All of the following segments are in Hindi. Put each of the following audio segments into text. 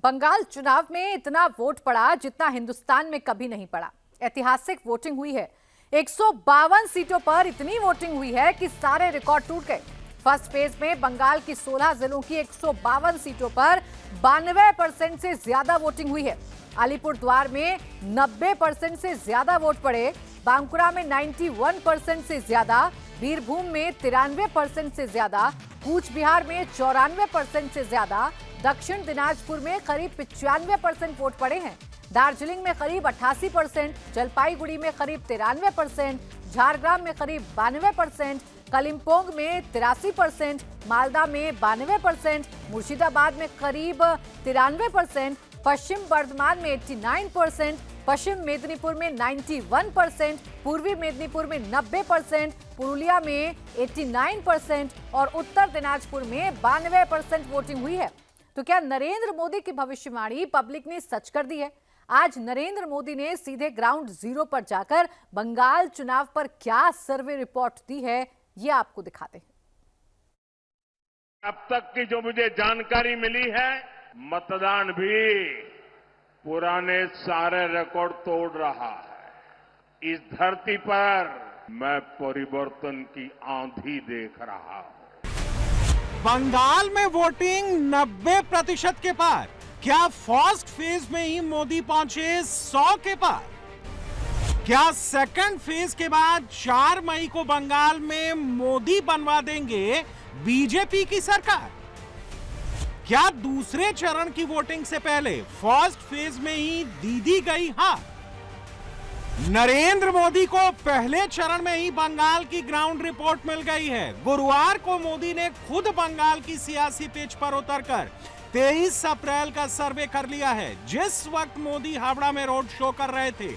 बंगाल चुनाव में इतना वोट पड़ा जितना हिंदुस्तान में कभी नहीं पड़ा। ऐतिहासिक वोटिंग हुई है। 152 सीटों पर इतनी वोटिंग हुई है कि सारे रिकॉर्ड टूट गए। फर्स्ट फेज में बंगाल की 16 जिलों की 152 सीटों पर 92% से ज्यादा वोटिंग हुई है। अलीपुरद्वार में 90% से ज्यादा वोट पड़े, बांकुरा में 91% से ज्यादा, बीरभूम में 93% से ज्यादा, कूच बिहार में 94% से ज्यादा, दक्षिण दिनाजपुर में करीब 95% वोट पड़े हैं, दार्जिलिंग में करीब 88%, जलपाईगुड़ी में करीब 93%, झारग्राम में करीब 92%, कलिम्पोंग में 83%, मालदा में 92%, मुर्शिदाबाद में करीब 93%, पश्चिम बर्धमान में 89%, पश्चिम मेदिनीपुर में 91%, पूर्वी मेदिनीपुर में 90%, पुरुलिया में 89% और उत्तर दिनाजपुर में 92% वोटिंग हुई है। तो क्या नरेंद्र मोदी की भविष्यवाणी पब्लिक ने सच कर दी है? आज नरेंद्र मोदी ने सीधे ग्राउंड जीरो पर जाकर बंगाल चुनाव पर क्या सर्वे रिपोर्ट दी है, ये आपको दिखाते हैं। अब तक की जो मुझे जानकारी मिली है, मतदान भी पुराने सारे रिकॉर्ड तोड़ रहा है। इस धरती पर मैं परिवर्तन की आंधी देख रहा हूं। बंगाल में वोटिंग 90% के पार। क्या फर्स्ट फेज में ही मोदी पहुंचे 100 के पार? क्या सेकंड फेज के बाद 4 मई को बंगाल में मोदी बनवा देंगे बीजेपी की सरकार? क्या दूसरे चरण की वोटिंग से पहले फर्स्ट फेज में ही दी गई हार? नरेंद्र मोदी को पहले चरण में ही बंगाल की ग्राउंड रिपोर्ट मिल गई है। गुरुवार को मोदी ने खुद बंगाल की सियासी पिच पर उतरकर 23 अप्रैल का सर्वे कर लिया है। जिस वक्त मोदी हावड़ा में रोड शो कर रहे थे,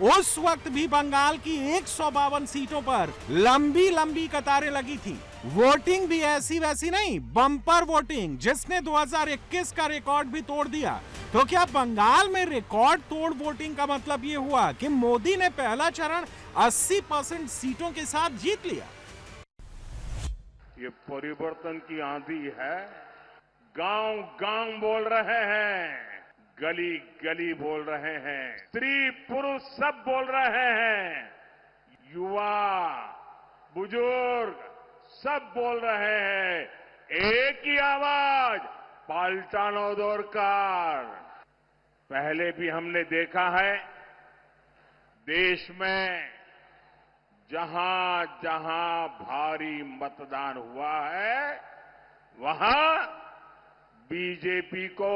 उस वक्त भी बंगाल की 152 सीटों पर लंबी लंबी कतारें लगी थी। वोटिंग भी ऐसी वैसी नहीं, बम्पर वोटिंग, जिसने 2021 का रिकॉर्ड भी तोड़ दिया। तो क्या बंगाल में रिकॉर्ड तोड़ वोटिंग का मतलब यह हुआ कि मोदी ने पहला चरण 80% सीटों के साथ जीत लिया? ये परिवर्तन की आंधी है। गांव गांव बोल रहे हैं, गली गली बोल रहे हैं, स्त्री पुरुष सब बोल रहे हैं, युवा बुजुर्ग सब बोल रहे हैं। एक ही आवाज, पाल्टानो दरकार। पहले भी हमने देखा है, देश में जहां जहां भारी मतदान हुआ है, वहां बीजेपी को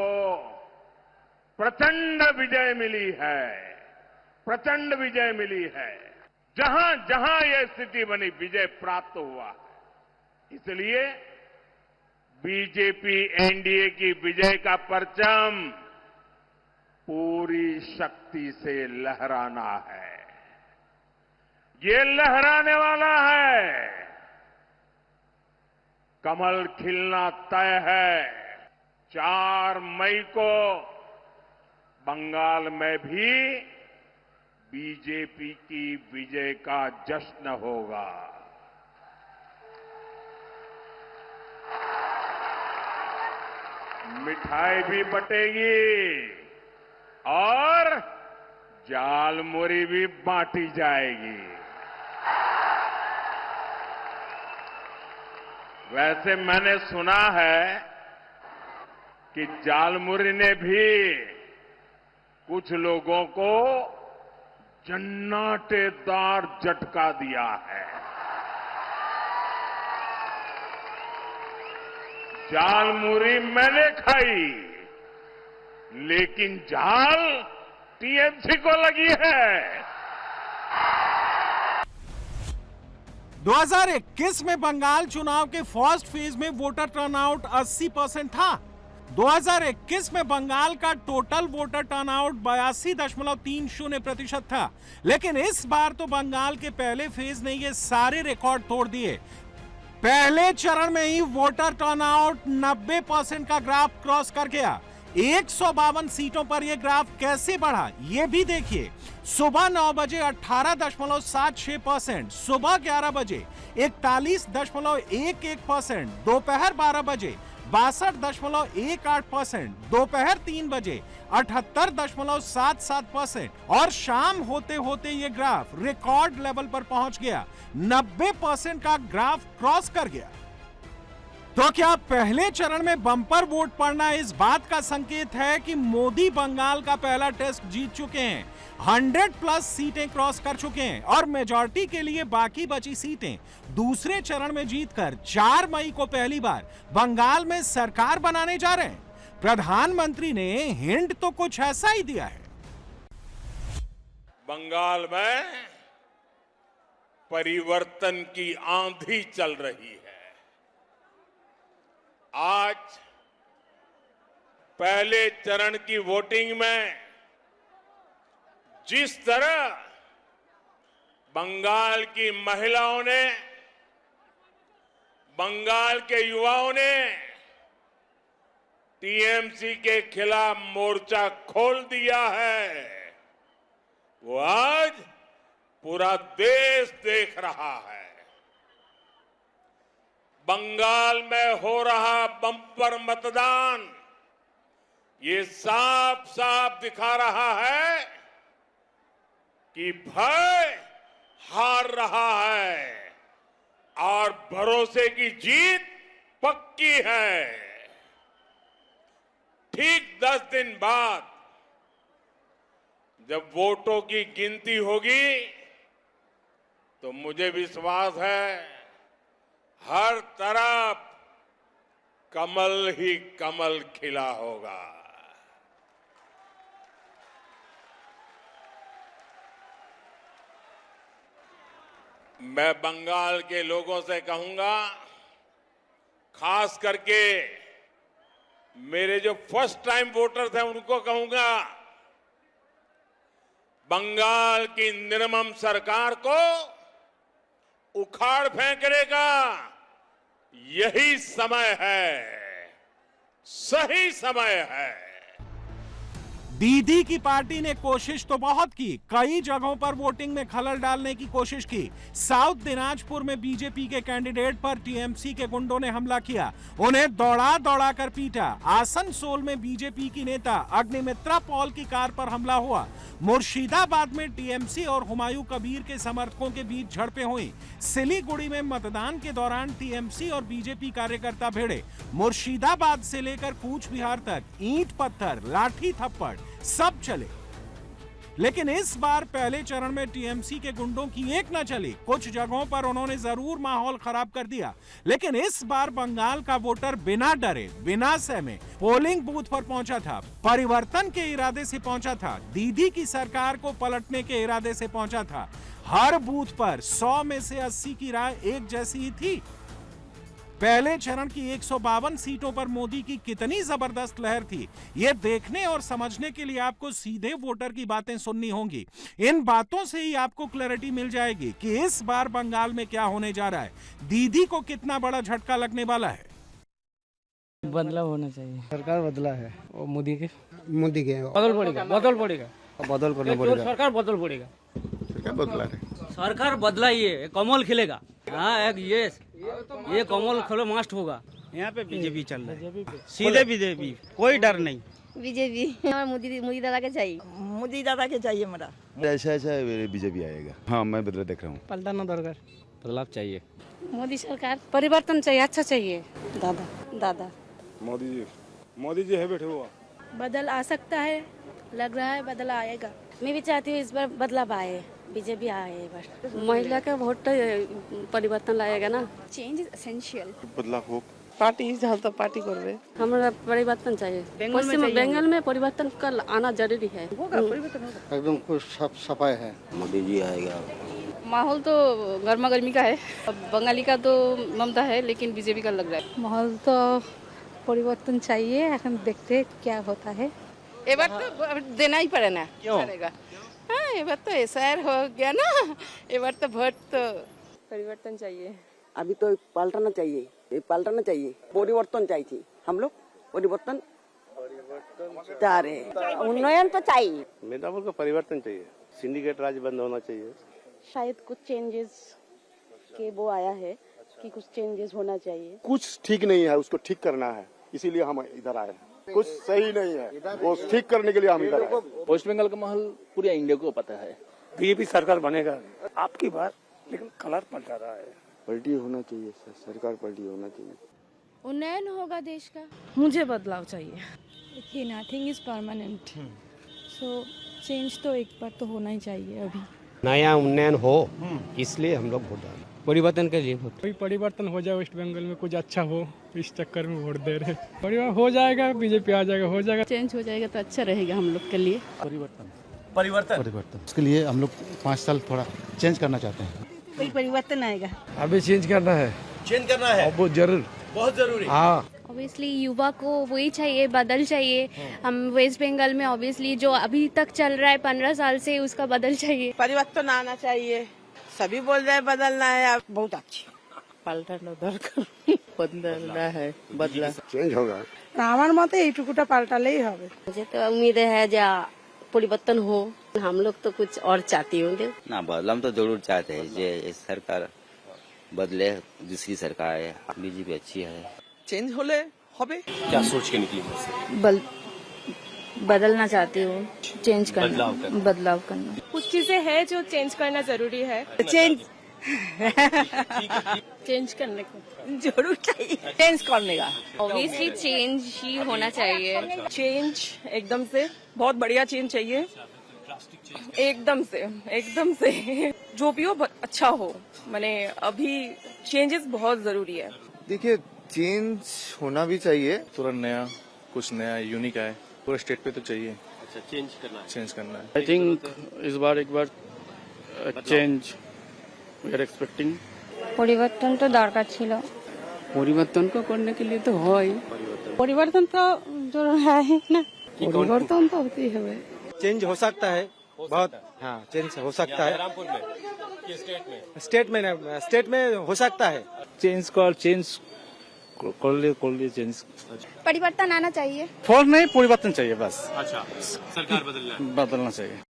प्रचंड विजय मिली है। प्रचंड विजय मिली है। जहां जहां यह स्थिति बनी, विजय प्राप्त हुआ। इसलिए बीजेपी एनडीए की विजय का परचम पूरी शक्ति से लहराना है। ये लहराने वाला है। कमल खिलना तय है। 4 मई को बंगाल में भी बीजेपी की विजय का जश्न होगा। मिठाई भी बटेगी और जालमुरी भी बांटी जाएगी। वैसे मैंने सुना है कि जालमुरी ने भी कुछ लोगों को जन्नाटेदार झटका दिया है। जालमुरी मैंने खाई, लेकिन जाल टीएमसी को लगी है। 2021 में बंगाल चुनाव के फर्स्ट फेज में वोटर टर्नआउट 80% था। 2021 में बंगाल का टोटल वोटर टर्नआउट 82.30% था। लेकिन इस बार तो बंगाल के पहले फेज ने ये सारे रिकॉर्ड तोड़ दिए। पहले चरण में ही वोटर टर्नआउट 90% का ग्राफ क्रॉस कर गया। 152 सीटों पर यह ग्राफ कैसे बढ़ा, यह भी देखिए। सुबह 9 बजे 18.76%, सुबह 11 बजे 41.11%, दोपहर 12 बजे 62.18%, दोपहर 3 बजे 78.77% और शाम होते होते ये ग्राफ रिकॉर्ड लेवल पर पहुंच गया, 90% का ग्राफ क्रॉस कर गया। तो क्या पहले चरण में बम्पर वोट पड़ना इस बात का संकेत है कि मोदी बंगाल का पहला टेस्ट जीत चुके हैं, 100+ सीटें क्रॉस कर चुके हैं और मेजॉरिटी के लिए बाकी बची सीटें दूसरे चरण में जीतकर 4 मई को पहली बार बंगाल में सरकार बनाने जा रहे हैं? प्रधानमंत्री ने हिंट तो कुछ ऐसा ही दिया है। बंगाल में परिवर्तन की आंधी चल रही है। आज पहले चरण की वोटिंग में जिस तरह बंगाल की महिलाओं ने, बंगाल के युवाओं ने टीएमसी के खिलाफ मोर्चा खोल दिया है, वो आज पूरा देश देख रहा है। बंगाल में हो रहा बम्पर मतदान ये साफ साफ दिखा रहा है कि भय हार रहा है और भरोसे की जीत पक्की है। ठीक 10 दिन बाद जब वोटों की गिनती होगी तो मुझे विश्वास है हर तरफ कमल ही कमल खिला होगा। मैं बंगाल के लोगों से कहूंगा, खास करके मेरे जो फर्स्ट टाइम वोटर्स हैं उनको कहूंगा, बंगाल की निर्मम सरकार को उखाड़ फेंकने का यही समय है, सही समय है। दीदी की पार्टी ने कोशिश तो बहुत की, कई जगहों पर वोटिंग में खलल डालने की कोशिश की। साउथ दिनाजपुर में बीजेपी के कैंडिडेट पर टीएमसी के गुंडों ने हमला किया, उन्हें दौड़ा दौड़ा कर पीटा। आसनसोल में बीजेपी की नेता अग्निमित्रा पॉल की कार पर हमला हुआ। मुर्शिदाबाद में टीएमसी और हुमायूं कबीर के समर्थकों के बीच झड़पें हुई। सिलीगुड़ी में मतदान के दौरान टीएमसी और बीजेपी कार्यकर्ता भिड़े। मुर्शिदाबाद से लेकर कूच बिहार तक ईंट पत्थर लाठी थप्पड़ सब चले। लेकिन इस बार पहले चरण में टीएमसी के गुंडों की एक न चली। कुछ जगहों पर उन्होंने जरूर माहौल खराब कर दिया, लेकिन इस बार बंगाल का वोटर बिना डरे बिना सहमे पोलिंग बूथ पर पहुंचा था, परिवर्तन के इरादे से पहुंचा था, दीदी की सरकार को पलटने के इरादे से पहुंचा था। हर बूथ पर 100 में से 80 की राय एक जैसी ही थी। पहले चरण की 152 सीटों पर मोदी की कितनी जबरदस्त लहर थी, ये देखने और समझने के लिए आपको सीधे वोटर की बातें सुननी होंगी। इन बातों से ही आपको क्लैरिटी मिल जाएगी कि इस बार बंगाल में क्या होने जा रहा है, दीदी को कितना बड़ा झटका लगने वाला है। बदलाव होना चाहिए, सरकार बदला है और मोदी के बदल पड़ेगा सरकार बदल पड़ेगा। सरकार बदला ही है, कमल खिलेगा। हाँ, एक ये कमल खिले मस्ट होगा। यहाँ पे बीजेपी चल रहा है, सीधे बीजेपी, कोई डर नहीं। बीजेपी मोदी दादा के चाहिए, मोदी दादा के चाहिए मेरा। ऐसा बीजेपी आएगा। हाँ, मैं बदला देख रहा हूँ। पलटाना दरकार, बदलाव चाहिए। मोदी सरकार परिवर्तन चाहिए, अच्छा चाहिए। दादा मोदी जी है बैठे हुआ। बदल आ सकता है, लग रहा है बदला आएगा। मैं भी चाहती हूँ इस बार बदलाव आए, बीजेपी आए इस बार। महिला का वोट परिवर्तन लाएगा ना, चेंज इज एसेंशियल। बदलाव हो, पार्टी तो पार्टी कर रहे, हमारा परिवर्तन चाहिए। पश्चिम बंगाल में परिवर्तन कल आना जरूरी है। एकदम कुछ सफाई है। मोदी जी आएगा। माहौल तो गर्मा गर्मी का है, बंगाली का तो ममता है, लेकिन बीजेपी का लग रहा है। माहौल तो परिवर्तन चाहिए, हम देखते क्या होता है। ये बार तो देना ही पड़ेगा। क्यों? हाँ, ये बार तो एसआईआर हो गया ना, ये बार तो वोट तो परिवर्तन चाहिए। अभी तो पलटाना चाहिए, परिवर्तन चाहिए। हम लोग परिवर्तन चाह रहे हैं, उन्नयन तो चाहिए। मेदापुर का परिवर्तन चाहिए, सिंडिकेट राज बंद होना चाहिए। शायद कुछ चेंजेस के वो आया है कि कुछ चेंजेस होना चाहिए। कुछ ठीक नहीं है, उसको ठीक करना है। इसीलिए हम इधर आए हैं। कुछ सही नहीं है, वो ठीक करने के लिए हम इधर आए। वेस्ट बंगाल का माहौल पूरे इंडिया को पता है। बीजेपी सरकार बनेगा आपकी बात, लेकिन कलर पलटा रहा है। पलटी होना चाहिए सर, सरकार पलटी होना चाहिए। उन्नयन होगा देश का। मुझे बदलाव चाहिए। देखिए nothing is permanent, so change तो एक बार तो होना ही चाहिए। अभी नया उन्नयन हो, इसलिए हम लोग वोट डालें। परिवर्तन के लिए वोट। कोई परिवर्तन हो जाए वेस्ट बंगाल में, कुछ अच्छा हो, इस चक्कर में वोट दे रहे। परिवर्तन हो जाएगा, बीजेपी आ जाएगा, हो जाएगा। चेंज हो जाएगा तो अच्छा रहेगा हम लोग के लिए। परिवर्तन उसके लिए हम लोग 5 साल थोड़ा चेंज करना चाहते हैं। कोई परिवर्तन आएगा। अभी चेंज करना है, बहुत जरूर, बहुत जरूरी। हाँ। ऑब्वियसली युवा को वही चाहिए, बदल चाहिए। हम वेस्ट बंगाल में ऑब्वियसली जो अभी तक चल रहा है 15 साल से, उसका बदल चाहिए। परिवर्तन आना चाहिए। सभी बोल रहे हैं बदलना है, बहुत अच्छी পাল্টানো দরকার, বদলনা है, बदला चेंज होगा। আমার মতে এইটুকুটা পাল্টালেই হবে। मुझे तो उम्मीद है जो परिवर्तन हो। हम लोग तो कुछ और चाहते होंगे ना, बदलाव तो जरूर चाहते हैं। ये सरकार बदले, दूसरी सरकार है, बीजेपी अच्छी है। चेंज होले होबे। क्या सोच के निकली? बदलना चाहती हूँ, चेंज करना, बदलाव करना। कुछ चीजें हैं जो चेंज करना जरूरी है। चेंज चेंज करने को जरूर चाहिए, चेंज करने का। ऑब्वियसली चेंज ही होना चाहिए। चेंज एकदम से, बहुत बढ़िया चेंज चाहिए। एकदम से जो भी हो अच्छा हो। मैंने अभी चेंजेस बहुत जरूरी है। देखिए, चेंज होना भी चाहिए, थोड़ा नया, कुछ नया यूनिक है। पूरे स्टेट पे तो चाहिए। अच्छा, चेंज करना है। आई थिंक इस बार एक बार चेंज वी आर एक्सपेक्टिंग। परिवर्तन तो दरकार ছিল। परिवर्तन को करने के लिए तो হয়। परिवर्तन तो जरूर है ही ना, परिवर्तन तो होती है। चेंज हो सकता है बहुत, हाँ चेंज हो सकता है। स्टेट में हो सकता है। चेंज कर लिए चेंज। परिवर्तन आना चाहिए। फॉर नहीं, परिवर्तन चाहिए बस। अच्छा, सरकार बदलना चाहिए।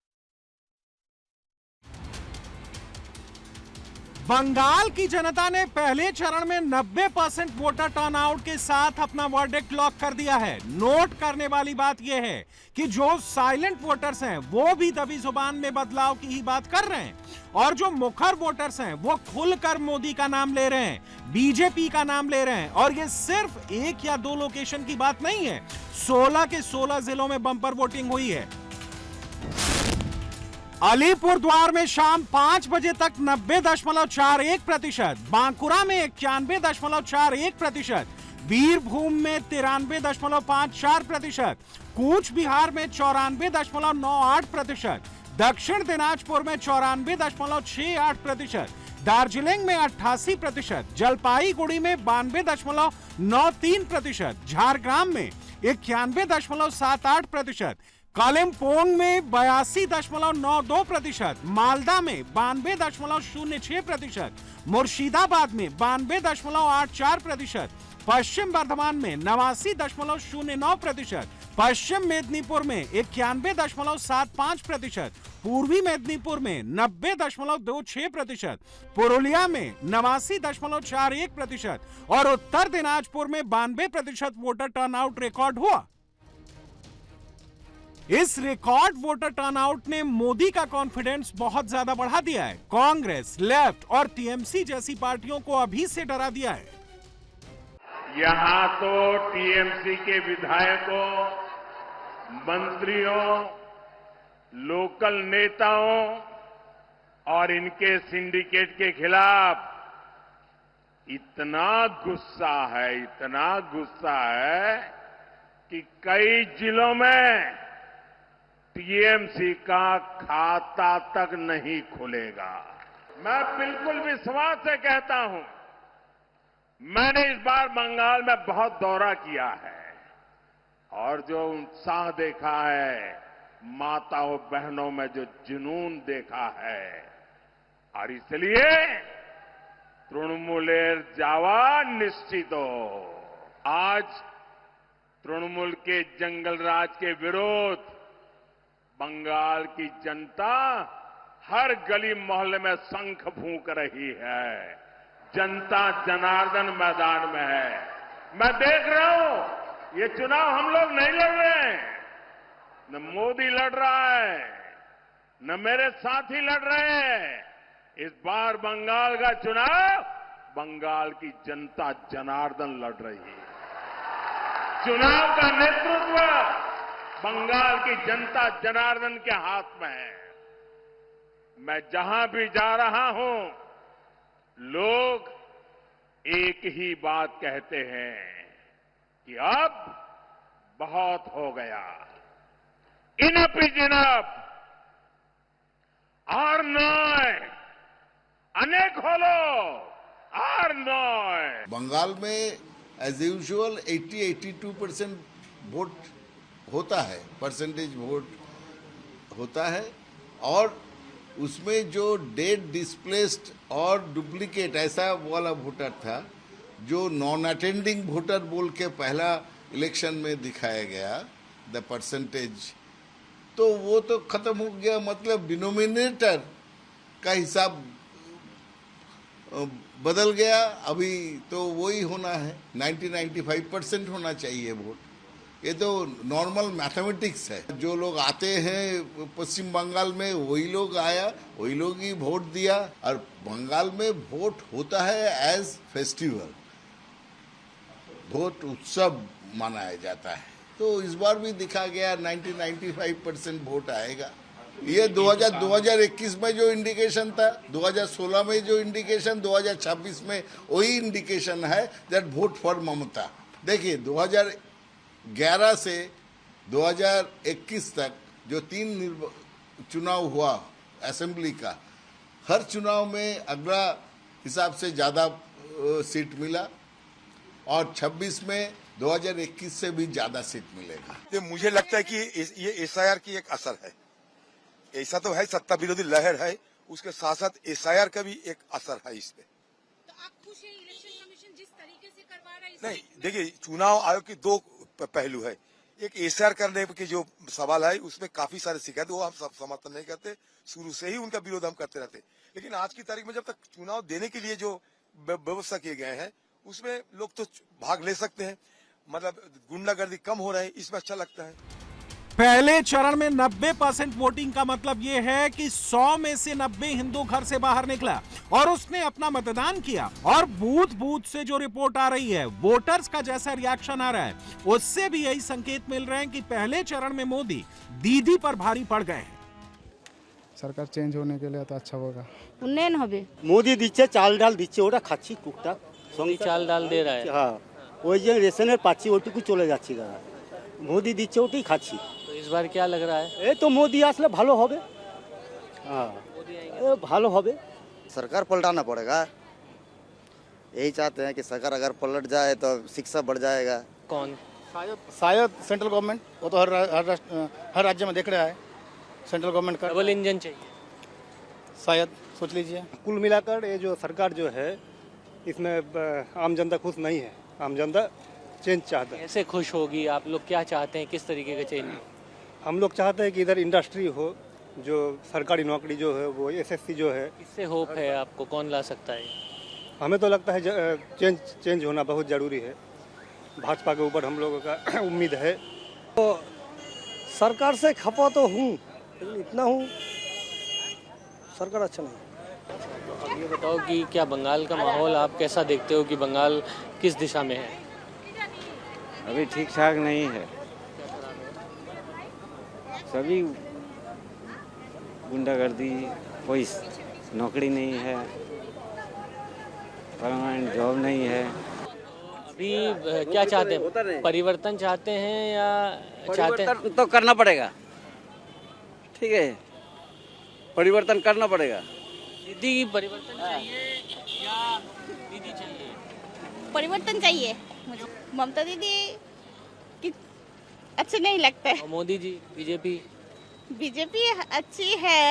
बंगाल की जनता ने पहले चरण में 90% वोटर टर्नआउट के साथ अपना वर्डिक्ट लॉक कर दिया है। नोट करने वाली बात यह है कि जो साइलेंट वोटर्स हैं वो भी दबी जुबान में बदलाव की ही बात कर रहे हैं, और जो मुखर वोटर्स हैं वो खुलकर मोदी का नाम ले रहे हैं, बीजेपी का नाम ले रहे हैं। और ये सिर्फ 1 या 2 लोकेशन की बात नहीं है, 16 के 16 जिलों में बम्पर वोटिंग हुई है। अलीपुरद्वार में शाम 5 बजे तक 90.41%, बांकुरा में 91.41%, बीरभूम में 93.54%, कूच बिहार में 94.98%, दक्षिण दिनाजपुर में 94.68%, दार्जिलिंग में 88%, जलपाईगुड़ी में 92.93%, झारग्राम में 91.78%, कालिम्पोंग में 82.92%, मालदा में 92.06%, मुर्शिदाबाद में 92.84%, पश्चिम बर्धमान में 89.09%, पश्चिम मेदिनीपुर में 91.75%, पूर्वी मेदिनीपुर में 90.26%, पुरुलिया में 89.41% और उत्तर दिनाजपुर में 92% वोटर टर्नआउट रिकॉर्ड हुआ। इस रिकॉर्ड वोटर टर्नआउट ने मोदी का कॉन्फिडेंस बहुत ज्यादा बढ़ा दिया है। कांग्रेस, लेफ्ट और टीएमसी जैसी पार्टियों को अभी से डरा दिया है। यहां तो टीएमसी के विधायकों, मंत्रियों, लोकल नेताओं और इनके सिंडिकेट के खिलाफ इतना गुस्सा है कि कई जिलों में टीएमसी का खाता तक नहीं खुलेगा। मैं बिल्कुल विश्वास से कहता हूं, मैंने इस बार बंगाल में बहुत दौरा किया है और जो उत्साह देखा है, माताओं बहनों में जो जुनून देखा है, और इसलिए तृणमूलेर जावा निश्चितो। आज तृणमूल के जंगल राज के विरोध बंगाल की जनता हर गली मोहल्ले में शंख फूंक रही है। जनता जनार्दन मैदान में है। मैं देख रहा हूं ये चुनाव हम लोग नहीं लड़ रहे हैं, न मोदी लड़ रहा है, न मेरे साथी लड़ रहे हैं। इस बार बंगाल का चुनाव बंगाल की जनता जनार्दन लड़ रही है। चुनाव का नेतृत्व बंगाल की जनता जनार्दन के हाथ में है। मैं जहां भी जा रहा हूं, लोग एक ही बात कहते हैं कि अब बहुत हो गया, इनफ इज इनफ, और नॉय अनेक खोलो, और नॉय। बंगाल में एज यूजुअल 80-82% वोट होता है, परसेंटेज वोट होता है, और उसमें जो डेड डिस्प्लेस्ड और डुप्लीकेट ऐसा वाला वोटर था जो नॉन अटेंडिंग वोटर बोल के पहला इलेक्शन में दिखाया गया, द परसेंटेज, तो वो तो खत्म हो गया। मतलब डिनोमिनेटर का हिसाब बदल गया। अभी तो वही होना है, 90-95% होना चाहिए वोट। ये तो नॉर्मल मैथमेटिक्स है। जो लोग आते हैं पश्चिम बंगाल में, वही लोग आया, वही लोग ही वोट दिया। और बंगाल में वोट होता है एज फेस्टिवल, वोट उत्सव मनाया जाता है। तो इस बार भी दिखा गया 90-95% वोट आएगा। ये 2021 में जो इंडिकेशन था, 2016 में जो इंडिकेशन, 2026 में वही इंडिकेशन है दैट वोट फॉर ममता। देखिए 2011 से 2021 तक जो 3 चुनाव हुआ असेंबली का, हर चुनाव में अगला हिसाब से ज्यादा सीट मिला, और 26 में 2021 से भी ज्यादा सीट मिलेगा। ये मुझे लगता है कि ये एसआईआर की एक असर है। ऐसा तो है, सत्ता विरोधी लहर है, उसके साथ साथ एसआईआर का भी एक असर है इस पे। तो आप खुश हैं इलेक्शन कमीशन जिस तरीके से करवा रहा है? नहीं, देखिए चुनाव आयोग की 2 पहलू है। एक एसआईआर करने के जो सवाल है उसमें काफी सारे शिकायत, वो हम सब समर्थन नहीं करते, शुरू से ही उनका विरोध हम करते रहते। लेकिन आज की तारीख में जब तक चुनाव देने के लिए जो व्यवस्था किए गए हैं उसमें लोग तो भाग ले सकते हैं, मतलब गुंडागर्दी कम हो रहा है, इसमें अच्छा लगता है। पहले चरण में 90% वोटिंग का मतलब यह है कि 100 में से 90 हिंदू घर से बाहर निकला और उसने अपना मतदान किया। और बूथ बूथ से जो रिपोर्ट आ रही है, वोटर्स का जैसा रिएक्शन आ रहा है, उससे भी यही संकेत मिल रहे हैं कि पहले चरण में मोदी दीदी पर भारी पड़ गए हैं। सरकार चेंज होने के लिए तो अच्छा होगा। उन्नयन होबे। मोदी दिच्छे चाल डाल दिच्छे, ওটা খাচ্ছি টুকটাক चाल डाल दे रहा है। হ্যাঁ, ওই যে রেশনের পাচ্ছি ওটুকু চলে যাচ্ছে দাদা। মোদি দিচ্ছে ওটাই খাচ্ছি। तो इस बार क्या लग रहा है? এই তো মোদি আসলে ভালো হবে। হ্যাঁ, ভালো হবে। सरकार पलटाना पड़ेगा, यही चाहते हैं कि सरकार अगर पलट जाए तो शिक्षा बढ़ जाएगा। कौन? शायद सेंट्रल गवर्नमेंट, वो तो हर राज्य में देख रहा है सेंट्रल गवर्नमेंट का। डबल इंजन चाहिए शायद सोच लीजिए। कुल मिलाकर ये जो सरकार जो है इसमें आम जनता खुश नहीं है। आम जनता चेंज चाहता है। कैसे खुश होगी? आप लोग क्या चाहते हैं, किस तरीके का चेंज? हम लोग चाहते हैं कि इधर इंडस्ट्री हो, जो सरकारी नौकरी जो है वो एसएससी जो है। किससे होप है आपको, कौन ला सकता है? हमें तो लगता है चेंज होना बहुत ज़रूरी है। भाजपा के ऊपर हम लोगों का उम्मीद है। तो सरकार से खपा तो हूँ, लेकिन इतना हूँ सरकार अच्छा नहीं। तो अब ये बताओ कि क्या बंगाल का माहौल आप कैसा देखते हो कि बंगाल किस दिशा में है? अभी ठीक ठाक नहीं है, सभी गुंडागर्दी, कोई नौकरी नहीं है, परमानेंट जॉब नहीं है। अभी क्या चाहते हैं, परिवर्तन चाहते हैं या चाहते हैं? तो करना पड़ेगा, ठीक है, परिवर्तन करना पड़ेगा। दीदी परिवर्तन चाहिए या दीदी चाहिए? परिवर्तन चाहिए मुझे। ममता दीदी कि अच्छे नहीं लगते। और मोदी जी, बीजेपी? बीजेपी अच्छी है।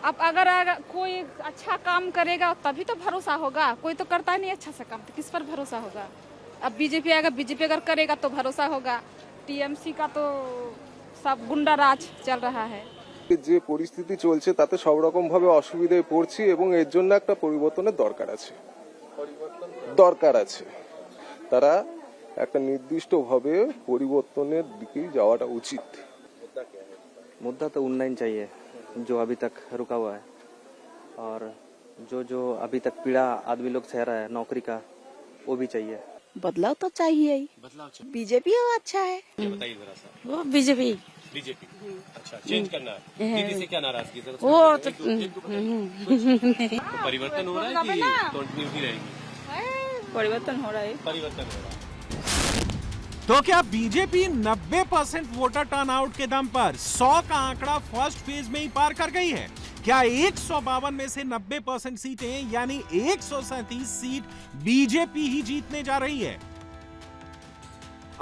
अब अगर कोई अच्छा काम करेगा तभी तो भरोसा होगा, कोई तो करता नहीं अच्छा सा काम, तो किस पर भरोसा होगा? अब बीजेपी आएगा, बीजेपी अगर करेगा तो भरोसा होगा। टीएमसी का तो सब गुंडा राज चल रहा है। যে পরিস্থিতি চলছে তাতে সব রকম ভাবে অসুবিধায় পড়ছি এবং এর জন্য একটা পরিবর্তনের দরকার আছে। তারা একটা নির্দিষ্টভাবে পরিবর্তনের দিকেই যাওয়াটা উচিত। मुद्दा तो उन्नयन चाहिए जो अभी तक रुका हुआ है, और जो अभी तक पीड़ा आदमी लोग सह रहा है नौकरी का, वो भी चाहिए। बदलाव तो चाहिए ही। बीजेपी अच्छा है। बताइए जरा सा। वो बीजेपी। बीजेपी। अच्छा, चेंज करना है। दीदी से क्या नाराजगी सर? वो तो परिवर्तन हो रहा है कि कंटिन्यूटी रहेगी? परिवर्तन हो रहा है। परिवर्तन हो रहा है। तो क्या बीजेपी 90% वोटर टर्नआउट के दम पर 100 का आंकड़ा फर्स्ट फेज में ही पार कर गई है? क्या 152 में से 90% सीटें यानी 137 सीट बीजेपी ही जीतने जा रही है?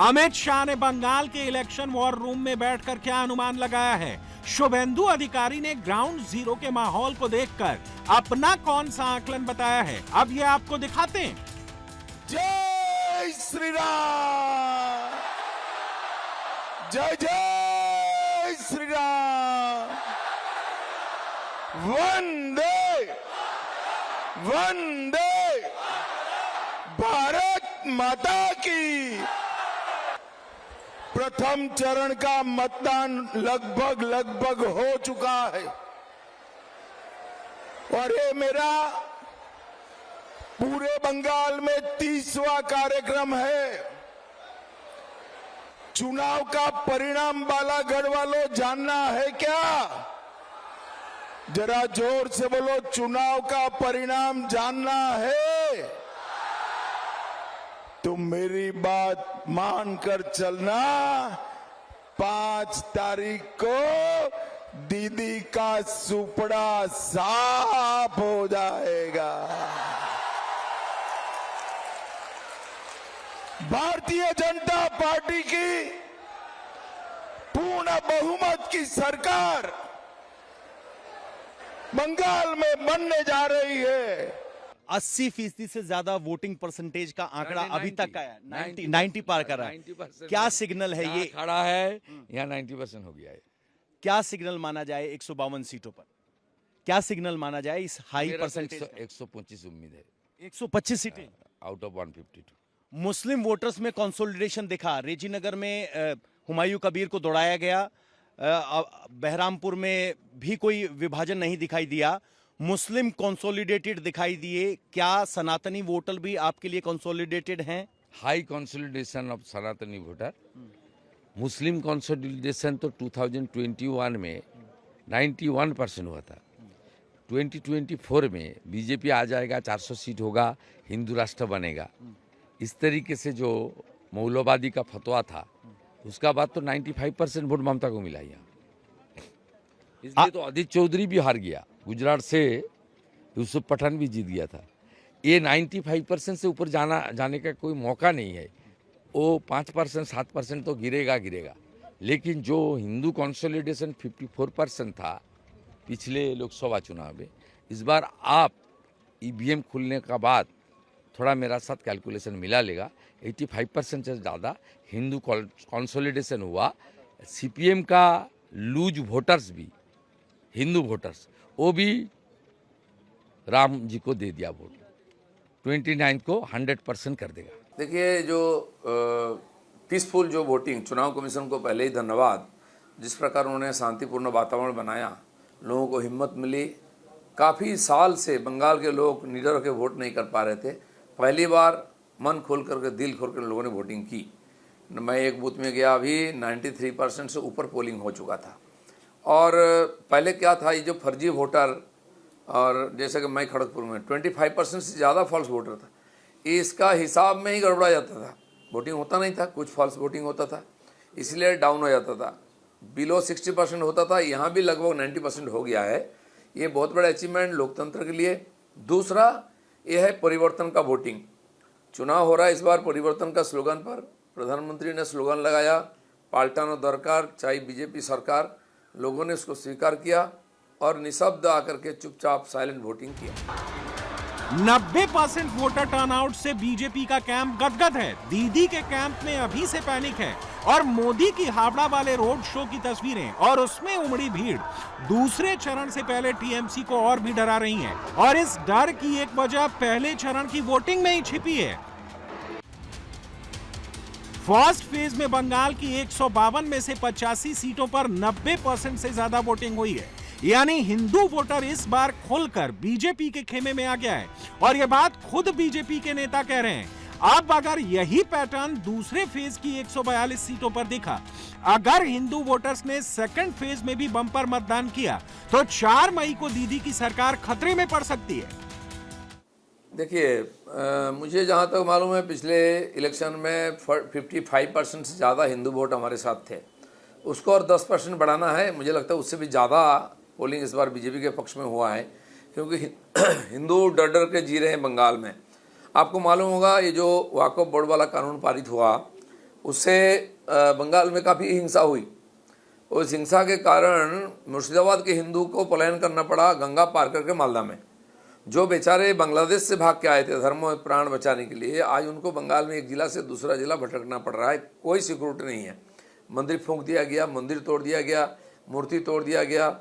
अमित शाह ने बंगाल के इलेक्शन वॉर रूम में बैठकर क्या अनुमान लगाया है? शुभेंदु अधिकारी ने ग्राउंड जीरो के माहौल को देखकर अपना कौन सा आकलन बताया है? अब ये आपको दिखाते हैं। जय श्री राम, जय जय श्री राम, वंदे वंदे भारत माता की। प्रथम चरण का मतदान लगभग हो चुका है और ये मेरा पूरे बंगाल में 30वां कार्यक्रम है। चुनाव का परिणाम बालागढ़ वालों जानना है क्या? जरा जोर से बोलो, चुनाव का परिणाम जानना है? तुम मेरी बात मानकर चलना। 5 तारीख को दीदी का सुपड़ा साफ हो जाएगा। भारतीय जनता पार्टी की पूर्ण बहुमत की सरकार बंगाल में बनने जा रही है। 80% से ज्यादा वोटिंग परसेंटेज का आंकड़ा अभी तक आया, 90 पार कर रहा है। क्या सिग्नल है ये? खड़ा है यहाँ 90% हो गया है। क्या सिग्नल माना जाए 152 सीटों पर? क्या सिग्नल माना जाए इस हाई परसेंटेज? 125 उम्मीद है। 125 सीटें आउट ऑफ 152। मुस्लिम वोटर्स में कंसोलिडेशन दिखा। रेजीनगर में हुमायूं कबीर को दौड़ाया गया, बहरामपुर में भी कोई विभाजन नहीं दिखाई दिया, मुस्लिम कंसोलिडेटेड दिखाई दिए। क्या सनातनी वोटर भी आपके लिए कंसोलिडेटेड हैं? हाई कंसोलिडेशन ऑफ सनातनी वोटर। मुस्लिम कंसोलिडेशन तो 2021 में 91% हुआ था। 2024 में बीजेपी आ जाएगा, 400 सीट होगा, हिंदू राष्ट्र बनेगा। इस तरीके से जो मौलवादी का फतवा था, उसका बाद तो 95% वोट ममता को मिला यहाँ। इसलिए तो अदित चौधरी भी हार गया, गुजरात से यूसुफ पठान भी जीत गया था। ये 95% से ऊपर जाने का कोई मौका नहीं है। वो 5% 7% तो गिरेगा। लेकिन जो हिंदू कंसोलिडेशन 54% था पिछले लोकसभा चुनाव में, इस बार आप ईवीएम खुलने का बाद थोड़ा मेरा साथ कैलकुलेशन मिला लेगा, 85% से ज़्यादा हिंदू कंसोलिडेशन हुआ। सीपीएम का लूज वोटर्स भी, हिंदू वोटर्स, वो भी राम जी को दे दिया वोट। 29 को 100% कर देगा। देखिए, जो पीसफुल जो वोटिंग, चुनाव कमीशन को पहले ही धन्यवाद। जिस प्रकार उन्होंने शांतिपूर्ण वातावरण बनाया, लोगों को हिम्मत मिली। काफ़ी साल से बंगाल के लोग निडर होकर वोट नहीं कर पा रहे थे। पहली बार मन खोल करके, दिल खोल कर लोगों ने वोटिंग की। मैं एक बूथ में गया, अभी 93% से ऊपर पोलिंग हो चुका था। और पहले क्या था, ये जो फर्जी वोटर, और जैसे कि मैं खड़गपुर में 25% से ज़्यादा फॉल्स वोटर था, इसका हिसाब में ही गड़बड़ा जाता था। वोटिंग होता नहीं था, कुछ फॉल्स वोटिंग होता था, इसलिए डाउन हो जाता था। बिलो 60% होता था, यहाँ भी लगभग 90% हो गया है। ये बहुत बड़ा अचीवमेंट लोकतंत्र के लिए। दूसरा ये है परिवर्तन का वोटिंग। चुनाव हो रहा है इस बार परिवर्तन का स्लोगन पर। प्रधानमंत्री ने स्लोगन लगाया, पाल्टानो दरकार, चाहे बीजेपी सरकार। लोगों ने इसको स्वीकार किया और निशब्द आकर के चुपचाप साइलेंट वोटिंग किया। 90% वोटर टर्नआउट से बीजेपी का कैंप गदगद है। दीदी के कैंप में अभी से पैनिक है और मोदी की हावड़ा वाले रोड शो की तस्वीरें और उसमें उमड़ी भीड़ दूसरे चरण से पहले टीएमसी को और भी डरा रही हैं। और इस डर की एक वजह पहले चरण की वोटिंग में ही छिपी है। फर्स्ट फेज में बंगाल की 152 में से 85 सीटों पर 90% से ज्यादा वोटिंग हुई है। यानी हिंदू वोटर इस बार खुलकर बीजेपी के खेमे में आ गया है और यह बात खुद बीजेपी के नेता कह रहे हैं। अब अगर यही पैटर्न दूसरे फेज की 142 सीटों पर दिखा, अगर हिंदू वोटर्स ने सेकंड फेज में भी बम्पर मतदान किया तो 4 मई को दीदी की सरकार खतरे में पड़ सकती है। देखिए, मुझे जहाँ तक मालूम है पिछले इलेक्शन में 55% से ज़्यादा हिंदू वोट हमारे साथ थे। उसको और 10% बढ़ाना है। मुझे लगता है उससे भी ज़्यादा पोलिंग इस बार बीजेपी के पक्ष में हुआ है, क्योंकि हिंदू डर डर के जी रहे हैं बंगाल में। आपको मालूम होगा ये जो वाकफ बोर्ड वाला कानून पारित हुआ, उससे बंगाल में काफ़ी हिंसा हुई। उस हिंसा के कारण मुर्शिदाबाद के हिंदू को पलायन करना पड़ा गंगा पार करके मालदा में। जो बेचारे बांग्लादेश से भाग के आए थे धर्म और प्राण बचाने के लिए, आज उनको बंगाल में एक जिला से दूसरा जिला भटकना पड़ रहा है। कोई सिक्योरिटी नहीं है। मंदिर फूंक दिया गया, मंदिर तोड़ दिया गया, मूर्ति तोड़ दिया गया,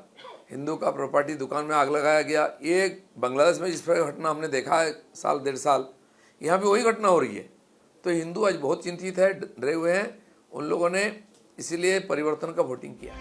हिंदू का प्रॉपर्टी दुकान में आग लगाया गया। ये बांग्लादेश में जिस प्रकार घटना हमने देखा है साल 1.5 साल, यहाँ भी वही घटना हो रही है। तो हिंदू आज बहुत चिंतित है, डरे हुए हैं। उन लोगों ने इसीलिए परिवर्तन का वोटिंग किया है।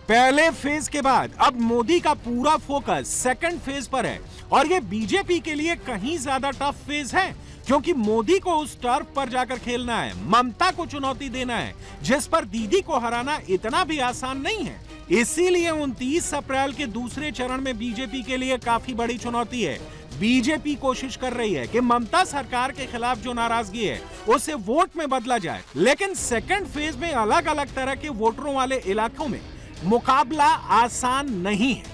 पहले फेज के बाद अब मोदी का पूरा फोकस सेकंड फेज पर है और ये बीजेपी के लिए कहीं ज्यादा टफ फेज है, क्योंकि मोदी को उस टर्फ पर जाकर खेलना है, ममता को चुनौती देना है, जिस पर दीदी को हराना इतना भी आसान नहीं है। इसीलिए 29 अप्रैल के दूसरे चरण में बीजेपी के लिए काफी बड़ी चुनौती है। बीजेपी कोशिश कर रही है कि ममता सरकार के खिलाफ जो नाराजगी है उसे वोट में बदला जाए, लेकिन सेकंड फेज में अलग अलग तरह के वोटरों वाले इलाकों में मुकाबला आसान नहीं है।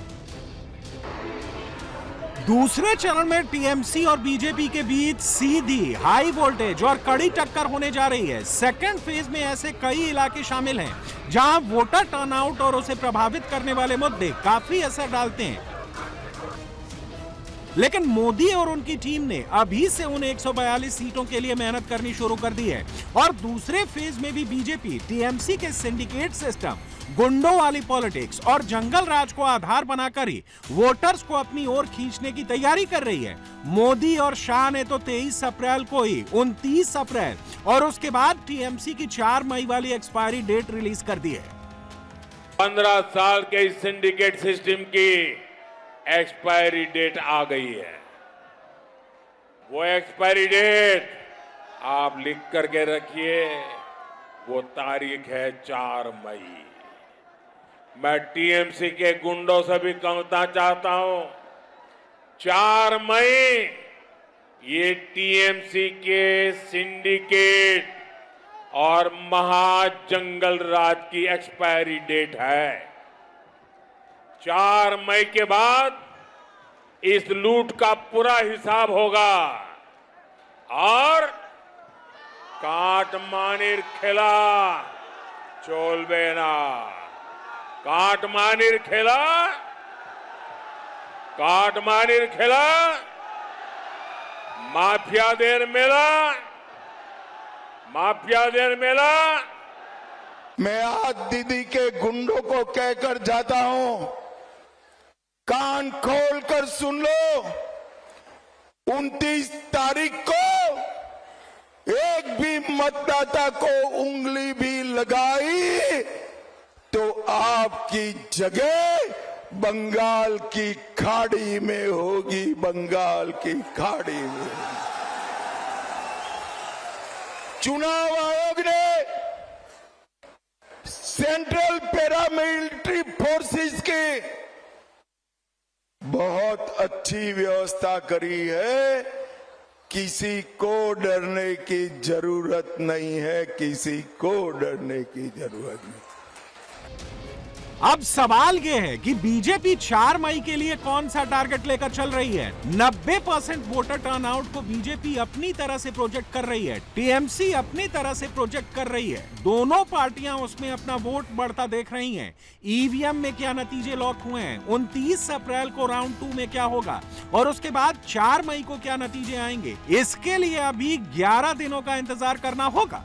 दूसरे चरण में टीएमसी और बीजेपी के बीच सीधी हाई वोल्टेज और कड़ी टक्कर होने जा रही है। सेकंड फेज में ऐसे कई इलाके शामिल हैं जहां वोटर टर्नआउट और उसे प्रभावित करने वाले मुद्दे काफी असर डालते हैं। लेकिन मोदी और उनकी टीम ने अभी से उन 142 सीटों के लिए मेहनत करनी शुरू कर दी है और दूसरे फेज में भी बीजेपी टीएमसी के सिंडिकेट सिस्टम, गुंडों वाली पॉलिटिक्स और जंगल राज को आधार बनाकर ही वोटर्स को अपनी ओर खींचने की तैयारी कर रही है। मोदी और शाह ने तो 23 अप्रैल को ही 29 अप्रैल और उसके बाद टीएमसी की 4 मई वाली एक्सपायरी डेट रिलीज कर दी है। 15 साल के इस सिंडिकेट सिस्टम की एक्सपायरी डेट आ गई है। वो एक्सपायरी डेट आप लिख करके रखिए, वो तारीख है 4 मई। मैं टीएमसी के गुंडों से भी कहना चाहता हूं, 4 मई ये टीएमसी के सिंडिकेट और महाजंगल राज की एक्सपायरी डेट है। 4 मई के बाद इस लूट का पूरा हिसाब होगा और काटमानिर खेला चोलबेना, काटमानिर खेला माफिया देर मेला। मैं आज दीदी के गुंडों को कहकर जाता हूं, कान खोल कर सुन लो, 29 तारीख को एक भी मतदाता को उंगली भी लगाई तो आपकी जगह बंगाल की खाड़ी में होगी, बंगाल की खाड़ी में। चुनाव आयोग ने सेंट्रल पैरामिलिट्री फोर्सेस की बहुत अच्छी व्यवस्था करी है। किसी को डरने की जरूरत नहीं है, किसी को डरने की जरूरत नहीं। अब सवाल यह है कि बीजेपी 4 मई के लिए कौन सा टारगेट लेकर चल रही है। 90% वोटर टर्नआउट को बीजेपी अपनी तरह से प्रोजेक्ट कर रही है, टीएमसी अपनी तरह से प्रोजेक्ट कर रही है। दोनों पार्टियां उसमें अपना वोट बढ़ता देख रही हैं। ईवीएम में क्या नतीजे लॉक हुए हैं, 29 अप्रैल को राउंड 2 में क्या होगा और उसके बाद 4 मई को क्या नतीजे आएंगे, इसके लिए अभी 11 दिनों का इंतजार करना होगा।